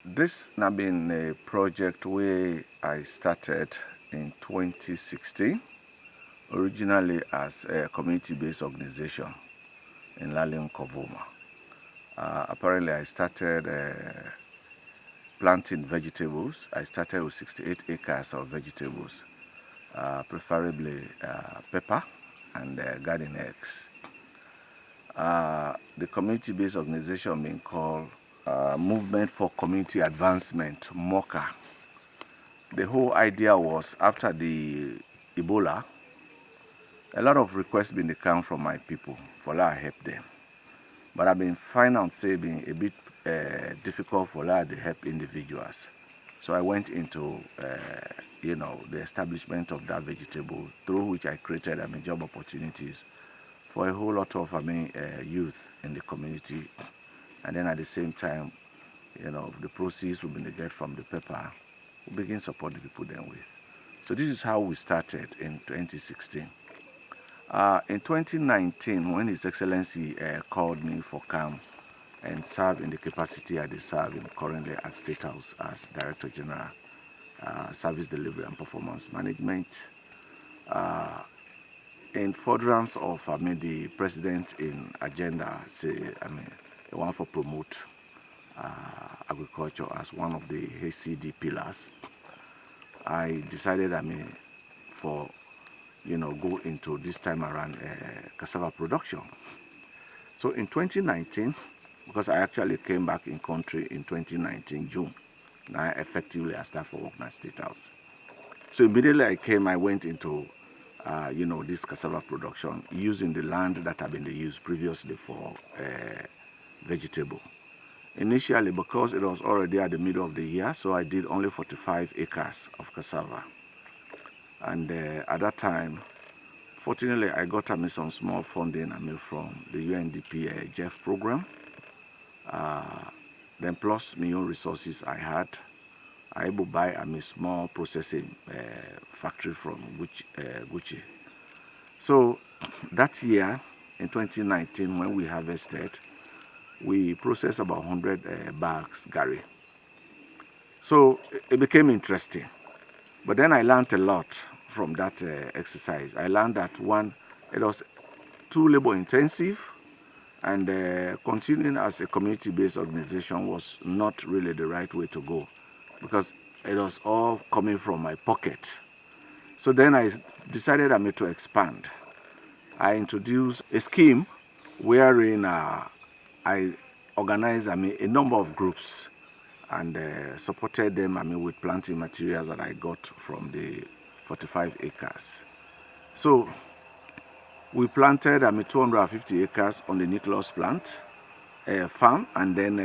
This has been a project where I started in 2016, originally as a community-based organization in Leone. Apparently, I started planting vegetables. I started with 68 acres of vegetables, preferably pepper and garden eggs. The community-based organization being called Movement for Community Advancement, MOCA. The whole idea was, after the Ebola, a lot of requests been come from my people for that I help them. But I've been finding out being a bit difficult for that to help individuals. So I went into the establishment of that vegetable, through which I created job opportunities for a whole lot of youth in the community. And then at the same time, the proceeds we get from the pepper, we begin support the people then with. So this is how we started in 2016. In 2019, when His Excellency called me for come and serve in the capacity I serve in currently at State House as Director General, Service Delivery and Performance Management, in furtherance of the President in agenda, the one for promote agriculture as one of the HCD pillars, I decided for go into this time around cassava production. So in 2019, because I actually came back in country in 2019 June, now effectively I started for work at State House. So immediately I went into this cassava production using the land that had been used previously for vegetable. Initially, because it was already at the middle of the year, so I did only 45 acres of cassava. And at that time, fortunately, I got some small funding from the UNDP Jeff program. Then plus my own resources I had, I able to buy a small processing factory from Gucci. So that year, in 2019, when we harvested, we processed about 100 bags Gary. So it became interesting. But then I learned a lot from that exercise. I learned that one, it was too labor intensive, and continuing as a community-based organization was not really the right way to go, because it was all coming from my pocket. So then I decided to expand. I introduced a scheme wherein I organized a number of groups and supported them with planting materials that I got from the 45 acres. So we planted 250 acres on the Nicholas plant farm, and then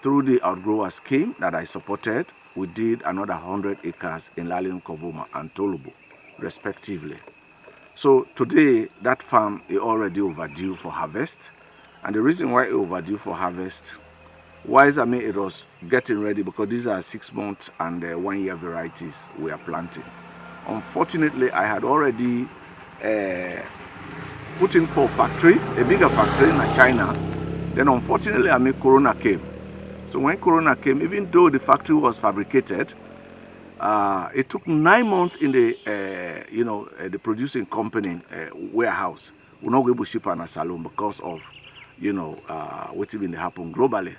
through the outgrower scheme that I supported, we did another 100 acres in Leone and Tolubu, respectively. So today, that farm is already overdue for harvest. And the reason why it's overdue for harvest, it was getting ready because these are 6 month and 1 year varieties we are planting. Unfortunately, I had already put in for a bigger factory in China. Then unfortunately, Corona came. So when Corona came, even though the factory was fabricated, it took 9 months in the the producing company warehouse. We're not able to ship on a salon because of what's been happen globally.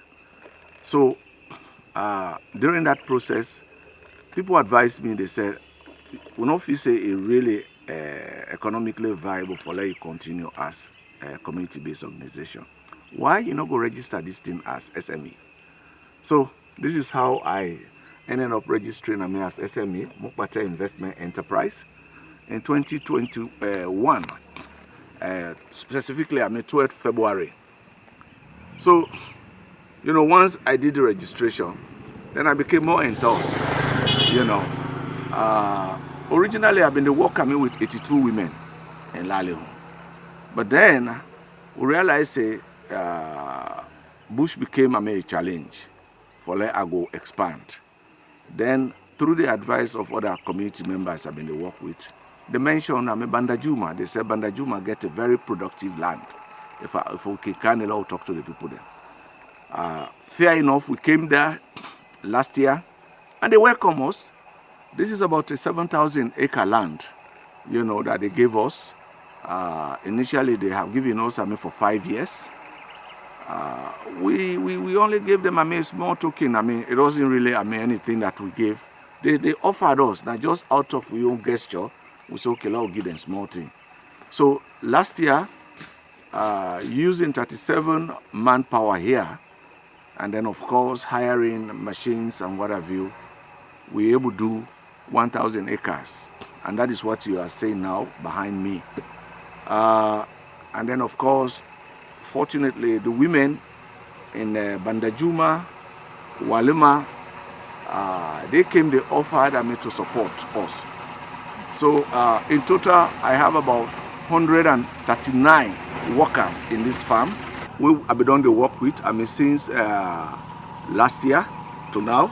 So during that process, people advised me. They said, "We don't feel say it really economically viable for let you continue as a community-based organization. Why you not go register this thing as SME?" So this is how I ended up registering as SME, Mukpateh Investment Enterprise, in 2021. Specifically, 12th February. So, once I did the registration, then I became more enthused. Originally I've been working with 82 women in Leone, but then we realized bush became a challenge for let I go expand. Then through the advice of other community members I've been work with, they mentioned Bandajuma. They said Bandajuma get a very productive land. If we can talk to the people there. fair enough, we came there last year and they welcome us. This is about a 7,000 acre land, you know, that they gave us. Initially, they have given us, for 5 years. We only gave them, a small token. It wasn't really, anything that we gave. They offered us, now just out of your own gesture, we said, okay, let's give them small thing. So last year, using 37 manpower here, and then of course hiring machines and what have you, we were able to do 1,000 acres, and that is what you are seeing now behind me. And then of course, fortunately, the women in Bandajuma, Walima, they came, they offered to support us. So in total, I have about 139 workers in this farm. We have been done the work with, since last year to now.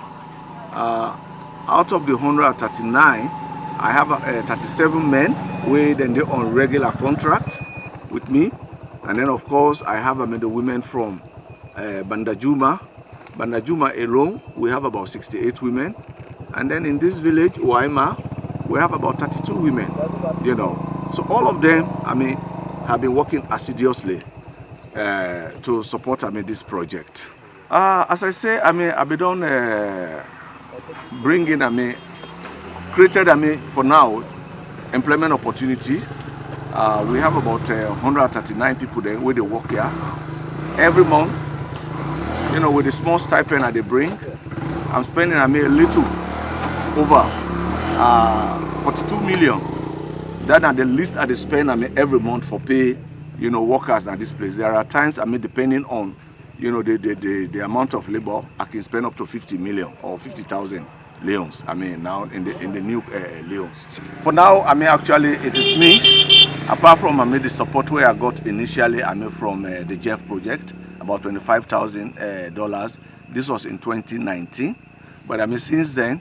Out of the 139, I have 37 men who then they on regular contract with me, and then of course I have the women from Bandajuma. Bandajuma alone, we have about 68 women, and then in this village, Waima, we have about 32 women. You know, so all of them, have been working assiduously to support this project. As I say, I've been done bringing, created, for now, employment opportunity. We have about 139 people there where they work here. Every month, you know, with the small stipend that they bring, I'm spending, a little over 42 million. That are the least that they spend, every month for pay, you know, workers at this place. There are times, depending on, you know, the amount of labor, I can spend up to 50 million or 50,000 leons. Now in the new leons. For now, actually it is me. Apart from the support where I got initially, from the Jeff project, about $25,000. This was in 2019. But since then,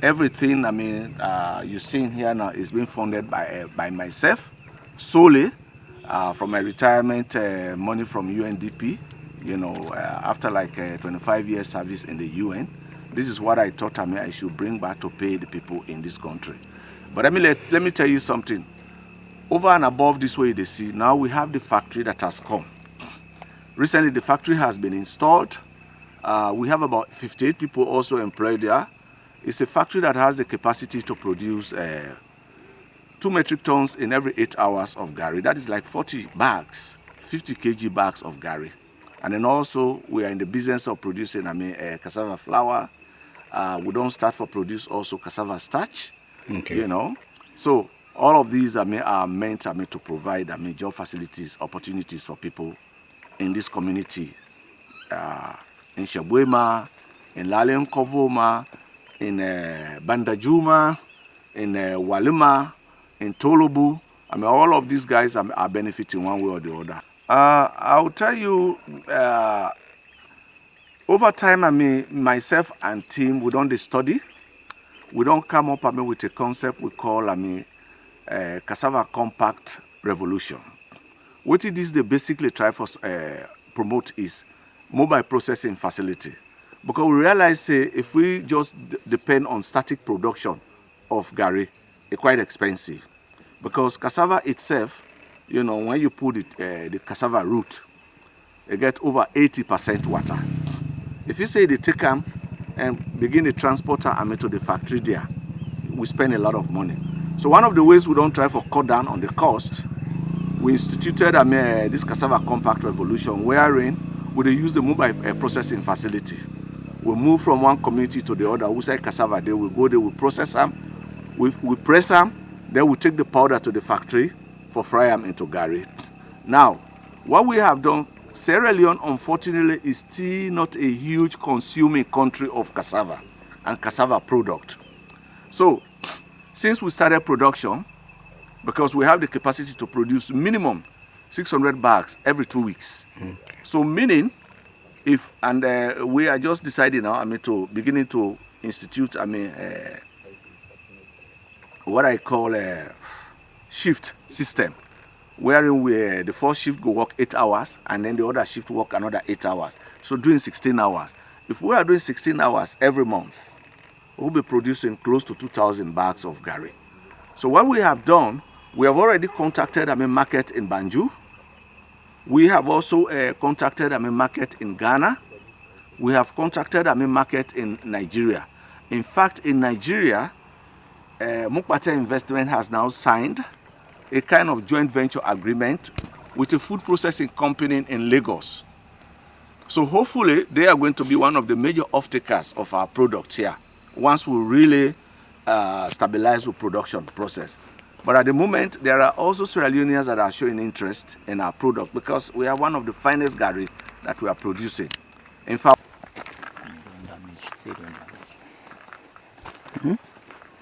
everything you're seeing here now is being funded by myself solely from my retirement money from UNDP. You know, after like 25 years service in the UN, this is what I thought I should bring back to pay the people in this country. But let me tell you something. Over and above this way they see, now we have the factory that has come. Recently the factory has been installed. We have about 58 people also employed there. It's a factory that has the capacity to produce 2 metric tons in every 8 hours of gari. That is like 40 bags, 50 kg bags of gari. And then also we are in the business of producing cassava flour. We don't start for produce also cassava starch. Okay. You know, so all of these are meant to provide job facilities, opportunities for people in this community, in Shabuema, in Lalem Kovoma, in Bandajuma, in Walima, in Tolobu. All of these guys are benefiting one way or the other. I'll tell you, over time, myself and team, we don't study. We don't come up with a concept we call cassava compact revolution. What it is they basically try for promote is mobile processing facility. Because we realize if we just depend on static production of gari, it's quite expensive. Because cassava itself, you know, when you put the cassava root, it gets over 80% water. If you say they take them and begin the transporter to the factory there, we spend a lot of money. So one of the ways we don't try for cut down on the cost, we instituted this cassava compact revolution, wherein we use the mobile processing facility. We move from one community to the other. We say cassava, they will go there, we process them, we press them, then we take the powder to the factory for fry them into gari. Now, what we have done, Sierra Leone, unfortunately, is still not a huge consuming country of cassava and cassava product. So, since we started production, because we have the capacity to produce minimum 600 bags every 2 weeks. So meaning, we are just deciding now, to beginning to institute, what I call a shift system, wherein the first shift go work 8 hours, and then the other shift work another 8 hours. So doing 16 hours. If we are doing 16 hours every month, we'll be producing close to 2,000 bags of gari. So what we have done, we have already contacted market in Banjul. We have also contacted market in Ghana. We have contacted market in Nigeria. In fact, in Nigeria, Mukpateh Investment has now signed a kind of joint venture agreement with a food processing company in Lagos. So hopefully they are going to be one of the major off-takers of our product here once we really stabilize the production process. But at the moment, there are also Sierra Leoneans that are showing interest in our product because we are one of the finest gari that we are producing. In fact,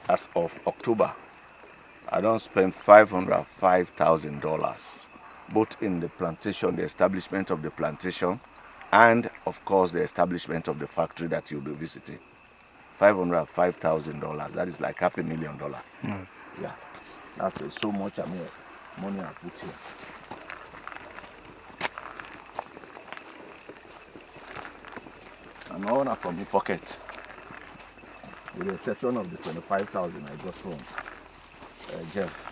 as of October, I don't spend $505,000, both in the plantation, the establishment of the plantation, and of course the establishment of the factory that you'll be visiting. $505,000, that is like $500,000. Yeah, that's so much money I put here. And all are from the pocket, with the exception of the $25,000 I got from Jeff.